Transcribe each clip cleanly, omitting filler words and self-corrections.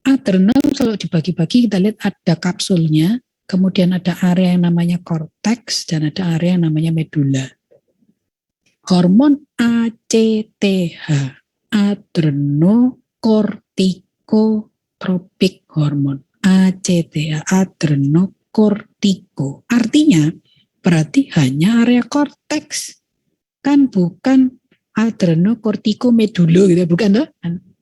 Adrenal kalau dibagi-bagi kita lihat ada kapsulnya, kemudian ada area yang namanya korteks dan ada area yang namanya medula. Hormon ACTH, adrenokortikotropik hormon. ACTH, adrenokortiko. Artinya berarti hanya area korteks. Kan bukan adrenokortikomedulo gitu, bukan toh?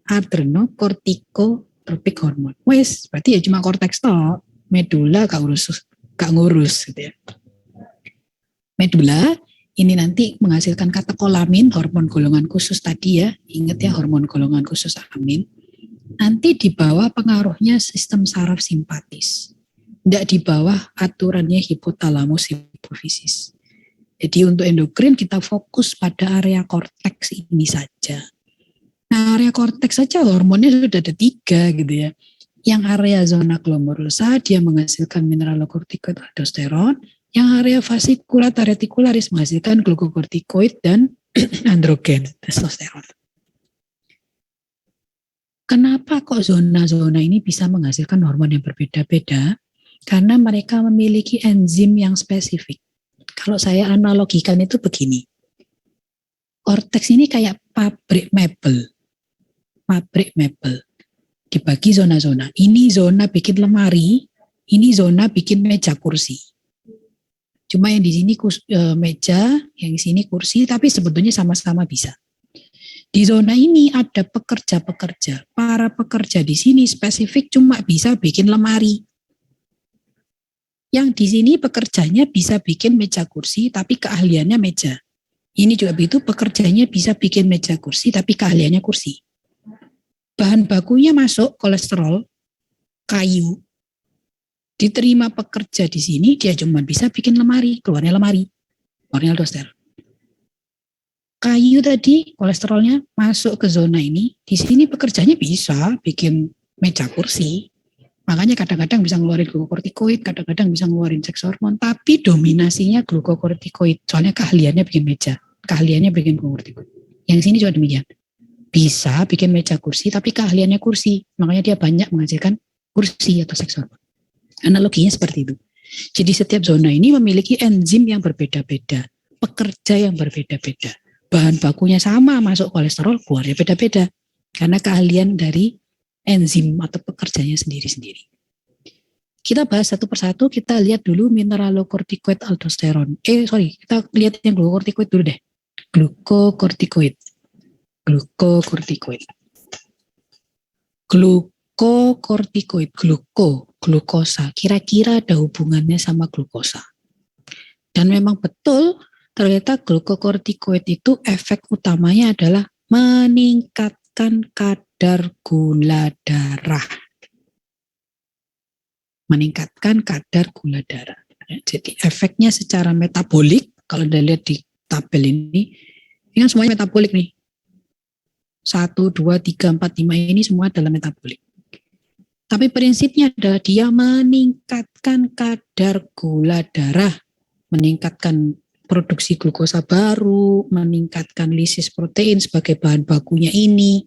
Adrenokortikotropik hormon. Wes, berarti ya cuma korteks toh. Medula gak ngurus gitu ya. Medula ini nanti menghasilkan katekolamin, hormon golongan khusus tadi ya. Ingat ya, hormon golongan khusus amin. Nanti di bawah pengaruhnya sistem saraf simpatis. Tidak di bawah aturannya hipotalamus hipofisis. Jadi untuk endokrin kita fokus pada area korteks ini saja. Nah, area korteks saja hormonnya sudah ada 3 gitu ya. Yang area zona glomerulosa dia menghasilkan mineralokortikoid aldosteron, yang area fascicularis reticularis menghasilkan glukokortikoid dan androgen testosteron. Kenapa kok zona-zona ini bisa menghasilkan hormon yang berbeda-beda? Karena mereka memiliki enzim yang spesifik. Kalau saya analogikan itu begini. Korteks ini kayak pabrik mebel. Pabrik mebel. Dibagi zona-zona. Ini zona bikin lemari, ini zona bikin meja kursi. Cuma yang di sini meja, yang di sini kursi, tapi sebetulnya sama-sama bisa. Di zona ini ada pekerja-pekerja. Para pekerja di sini spesifik cuma bisa bikin lemari. Yang di sini pekerjanya bisa bikin meja kursi, tapi keahliannya meja. Ini juga begitu, pekerjanya bisa bikin meja kursi, tapi keahliannya kursi. Bahan bakunya masuk kolesterol, kayu. Diterima pekerja di sini, dia cuma bisa bikin lemari, keluarnya aldosteron. Kayu tadi, kolesterolnya masuk ke zona ini, di sini pekerjanya bisa bikin meja kursi. Makanya kadang-kadang bisa ngeluarin glukokortikoid, kadang-kadang bisa ngeluarin seks hormon, tapi dominasinya glukokortikoid, soalnya keahliannya bikin meja, keahliannya bikin glukokortikoid. Yang sini juga demikian. Bisa bikin meja kursi, tapi keahliannya kursi, makanya dia banyak menghasilkan kursi atau seks hormon. Analoginya seperti itu. Jadi setiap zona ini memiliki enzim yang berbeda-beda, pekerja yang berbeda-beda. Bahan bakunya sama, masuk kolesterol, keluarnya beda-beda. Karena keahlian dari enzim atau pekerjanya sendiri-sendiri. Kita bahas satu persatu, kita lihat dulu mineralokortikoid aldosteron. Kita lihat yang glukokortikoid dulu deh. Glukokortikoid. Glukokortikoid, glukosa, kira-kira ada hubungannya sama glukosa. Dan memang betul, ternyata glukokortikoid itu efek utamanya adalah meningkatkan kadar gula darah. Meningkatkan kadar gula darah. Jadi efeknya secara metabolik, kalau Anda lihat di tabel ini kan semuanya metabolik nih. 1, 2, 3, 4, 5 ini semua adalah metabolik. Tapi prinsipnya adalah dia meningkatkan kadar gula darah, meningkatkan produksi glukosa baru, meningkatkan lisis protein sebagai bahan bakunya ini,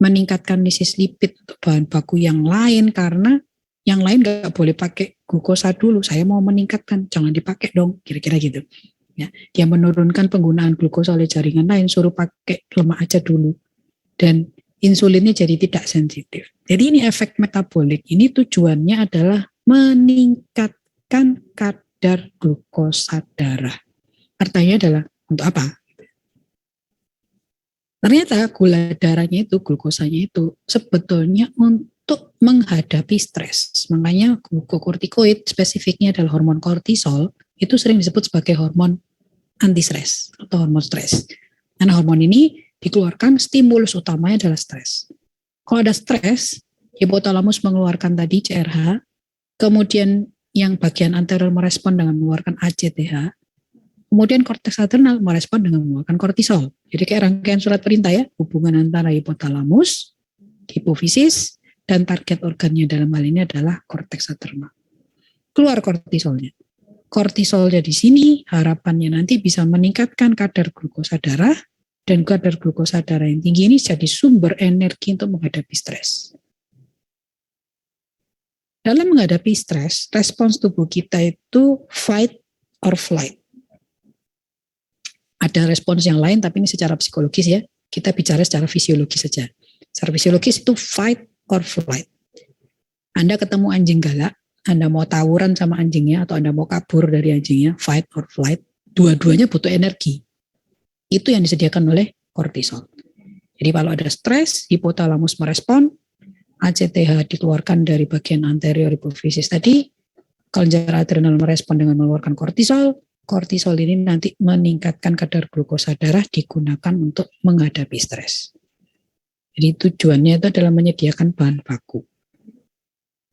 meningkatkan lisis lipid untuk bahan baku yang lain, karena yang lain nggak boleh pakai glukosa dulu, saya mau meningkatkan, jangan dipakai dong, kira-kira gitu. Ya, dia menurunkan penggunaan glukosa oleh jaringan lain, suruh pakai lemak aja dulu. Dan insulinnya jadi tidak sensitif. Jadi ini efek metabolik. Ini tujuannya adalah meningkatkan kadar glukosa darah. Artinya adalah untuk apa? Ternyata gula darahnya itu, glukosanya itu sebetulnya untuk menghadapi stres. Makanya glukokortikoid spesifiknya adalah hormon kortisol, itu sering disebut sebagai hormon anti stres atau hormon stres. Karena hormon ini dikeluarkan, stimulus utamanya adalah stres. Kalau ada stres, hipotalamus mengeluarkan tadi CRH, kemudian yang bagian anterior merespon dengan mengeluarkan ACTH, kemudian korteks adrenal merespon dengan mengeluarkan kortisol. Jadi kayak rangkaian surat perintah ya, hubungan antara hipotalamus, hipofisis, dan target organnya dalam hal ini adalah korteks adrenal. Keluar kortisolnya. Kortisolnya di sini harapannya nanti bisa meningkatkan kadar glukosa darah, dan kadar glukosa darah yang tinggi ini jadi sumber energi untuk menghadapi stres. Dalam menghadapi stres, respons tubuh kita itu fight or flight. Ada respons yang lain, tapi ini secara psikologis ya. Kita bicara secara fisiologis saja. Secara fisiologis itu fight or flight. Anda ketemu anjing galak, Anda mau tawuran sama anjingnya, atau Anda mau kabur dari anjingnya, fight or flight, dua-duanya butuh energi. Itu yang disediakan oleh kortisol. Jadi kalau ada stres, hipotalamus merespon, ACTH dikeluarkan dari bagian anterior hipofisis tadi, kelenjar adrenal merespon dengan mengeluarkan kortisol. Kortisol ini nanti meningkatkan kadar glukosa darah digunakan untuk menghadapi stres. Jadi tujuannya itu adalah menyediakan bahan baku.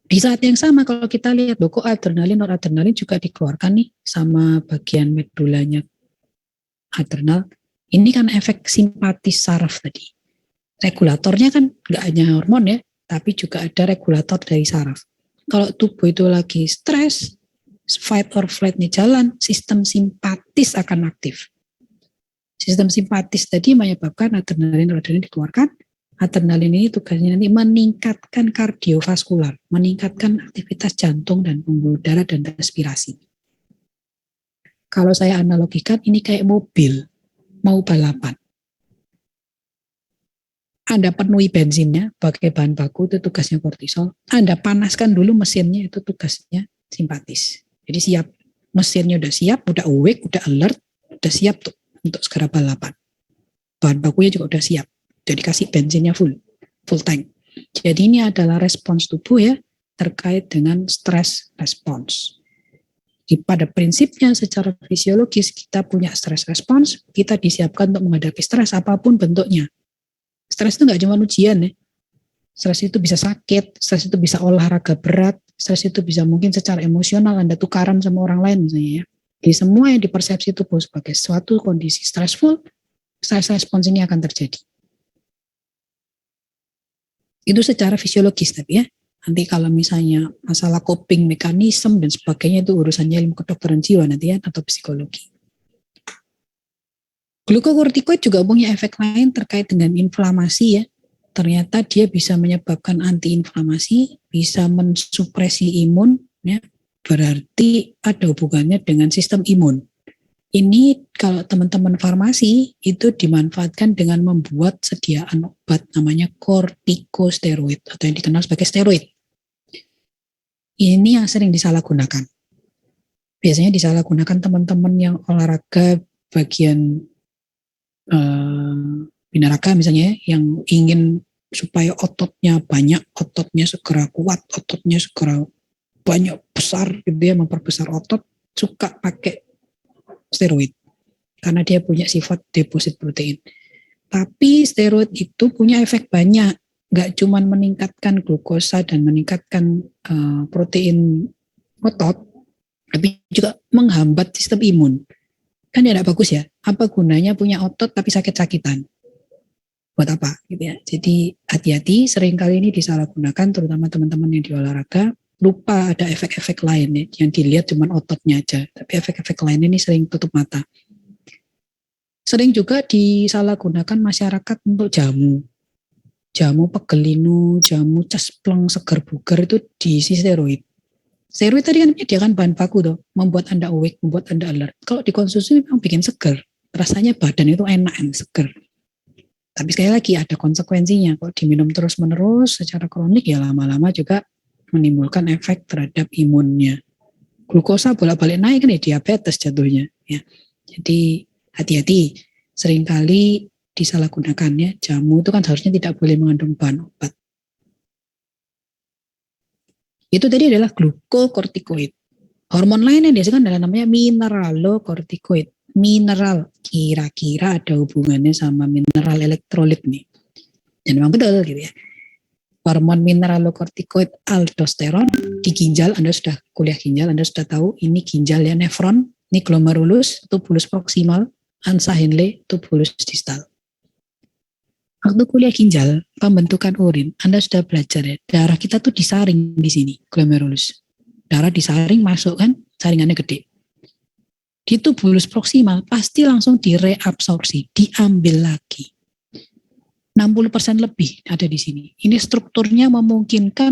Di saat yang sama kalau kita lihat kok adrenalin, noradrenalin juga dikeluarkan nih sama bagian medulanya adrenal. Ini kan efek simpatis saraf tadi. Regulatornya kan nggak hanya hormon ya, tapi juga ada regulator dari saraf. Kalau tubuh itu lagi stres, fight or flight-nya jalan, sistem simpatis akan aktif. Sistem simpatis tadi menyebabkan adrenalin dikeluarkan. Adrenalin ini tugasnya nanti meningkatkan kardiovaskular, meningkatkan aktivitas jantung dan pembuluh darah dan respirasi. Kalau saya analogikan, ini kayak mobil, mau balapan. Anda penuhi bensinnya, pakai bahan baku, itu tugasnya kortisol. Anda panaskan dulu mesinnya, itu tugasnya simpatis. Jadi siap, mesinnya udah siap, udah awake, udah alert, udah siap tuh untuk segera balapan. Bahan bakunya juga udah siap, jadi kasih bensinnya full tank. Jadi ini adalah respons tubuh ya, terkait dengan stress response. Jadi pada prinsipnya secara fisiologis kita punya stress response, kita disiapkan untuk menghadapi stres apapun bentuknya. Stres itu nggak cuma ujian ya. Stres itu bisa sakit, stres itu bisa olahraga berat, stres itu bisa mungkin secara emosional Anda tukaran sama orang lain misalnya ya. Jadi semua yang dipersepsi tubuh sebagai suatu kondisi stressful, stress response ini akan terjadi. Itu secara fisiologis tapi ya. Nanti kalau misalnya masalah coping mekanisme dan sebagainya itu urusannya ilmu kedokteran jiwa nanti ya, atau psikologi. Glukokortikoid juga punya efek lain terkait dengan inflamasi ya. Ternyata dia bisa menyebabkan antiinflamasi, bisa mensupresi imun ya. Berarti ada hubungannya dengan sistem imun. Ini kalau teman-teman farmasi itu dimanfaatkan dengan membuat sediaan obat namanya kortikosteroid atau yang dikenal sebagai steroid. Ini yang sering disalahgunakan. Biasanya disalahgunakan teman-teman yang olahraga bagian binaraga misalnya yang ingin supaya ototnya banyak, ototnya segera kuat, ototnya segera banyak besar gitu ya, memperbesar otot, suka pakai steroid karena dia punya sifat deposit protein. Tapi steroid itu punya efek banyak, nggak cuma meningkatkan glukosa dan meningkatkan protein otot, tapi juga menghambat sistem imun. Kan tidak bagus ya, apa gunanya punya otot tapi sakit-sakitan, buat apa gitu ya. Jadi hati-hati, seringkali ini disalahgunakan terutama teman-teman yang di olahraga, lupa ada efek-efek lain ya, yang dilihat cuma ototnya aja, tapi efek-efek lain ini sering tutup mata. Sering juga disalahgunakan masyarakat untuk jamu pegelinu, jamu cespleng, seger bugar itu diisi steroid. Steroid tadi kan menyediakan bahan baku tuh, membuat Anda awake, membuat Anda alert. Kalau dikonsumsi memang bikin seger, rasanya badan itu enak dan seger. Tapi sekali lagi ada konsekuensinya, kalau diminum terus-menerus secara kronik ya lama-lama juga menimbulkan efek terhadap imunnya. Glukosa bolak-balik naik kan ya, diabetes jatuhnya. Ya. Jadi hati-hati, seringkali disalahgunakan ya. Jamu itu kan harusnya tidak boleh mengandung bahan obat. Itu tadi adalah glukokortikoid. Hormon lain yang dihasilkan adalah namanya mineralokortikoid. Mineral, kira-kira ada hubungannya sama mineral elektrolit nih. Dan memang betul gitu ya. Hormon mineralokortikoid aldosteron di ginjal, Anda sudah kuliah ginjal, Anda sudah tahu ini ginjal ya, nefron, ini glomerulus, tubulus proksimal, ansa Henle, tubulus distal. Waktu kuliah ginjal, pembentukan urin, Anda sudah belajar ya, darah kita tuh disaring di sini, glomerulus. Darah disaring masuk kan, saringannya gede. Di tubulus proksimal pasti langsung direabsorpsi, diambil lagi. 60% lebih ada di sini. Ini strukturnya memungkinkan